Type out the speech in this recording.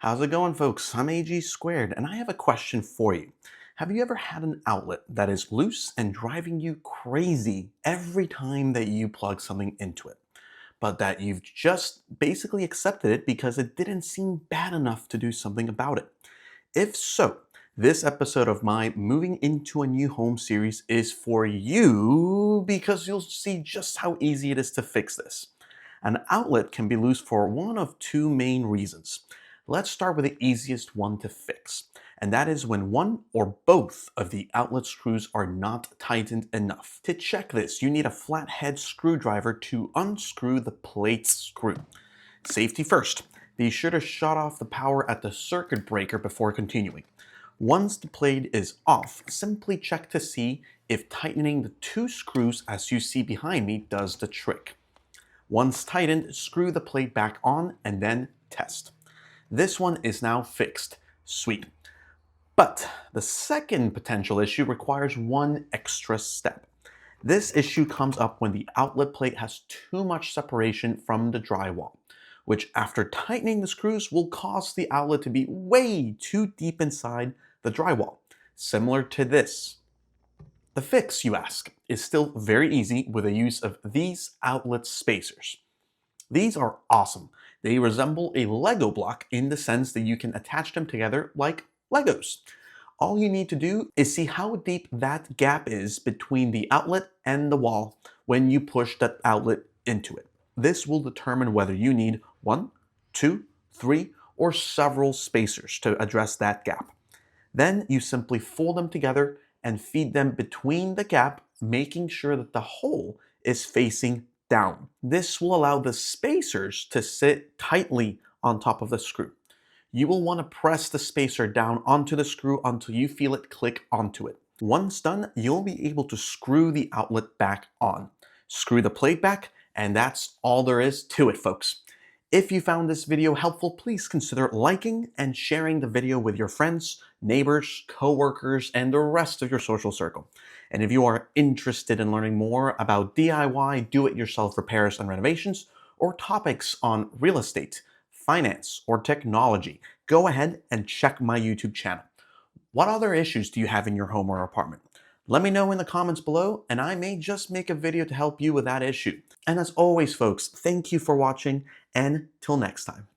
How's it going, folks? I'm AG Squared, and I have a question for you. Have you ever had an outlet that is loose and driving you crazy every time that you plug something into it, but that you've just basically accepted it because it didn't seem bad enough to do something about it? If so, this episode of my Moving into a New Home series is for you because you'll see just how easy it is to fix this. An outlet can be loose for one of two main reasons. Let's start with the easiest one to fix, and that is when one or both of the outlet screws are not tightened enough. To check this, you need a flathead screwdriver to unscrew the plate screw. Safety first. Be sure to shut off the power at the circuit breaker before continuing. Once the plate is off, simply check to see if tightening the two screws as you see behind me does the trick. Once tightened, screw the plate back on and then test. This one is now fixed. Sweet. But the second potential issue requires one extra step. This issue comes up when the outlet plate has too much separation from the drywall, which after tightening the screws will cause the outlet to be way too deep inside the drywall, similar to this. The fix, you ask, is still very easy with the use of these outlet spacers. These are awesome. They resemble a Lego block in the sense that you can attach them together like Legos. All you need to do is see how deep that gap is between the outlet and the wall when you push that outlet into it. This will determine whether you need 1, 2, 3, or several spacers to address that gap. Then you simply fold them together and feed them between the gap, making sure that the hole is facing down. This will allow the spacers to sit tightly on top of the screw. You will want to press the spacer down onto the screw until you feel it click onto it. Once done, you'll be able to screw the outlet back on. Screw the plate back, and that's all there is to it, folks. If you found this video helpful, please consider liking and sharing the video with your friends, neighbors, co-workers, and the rest of your social circle. And if you are interested in learning more about DIY, do-it-yourself repairs and renovations, or topics on real estate, finance, or technology, go ahead and check my YouTube channel. What other issues do you have in your home or apartment? Let me know in the comments below, and I may just make a video to help you with that issue. And as always, folks, thank you for watching, and till next time.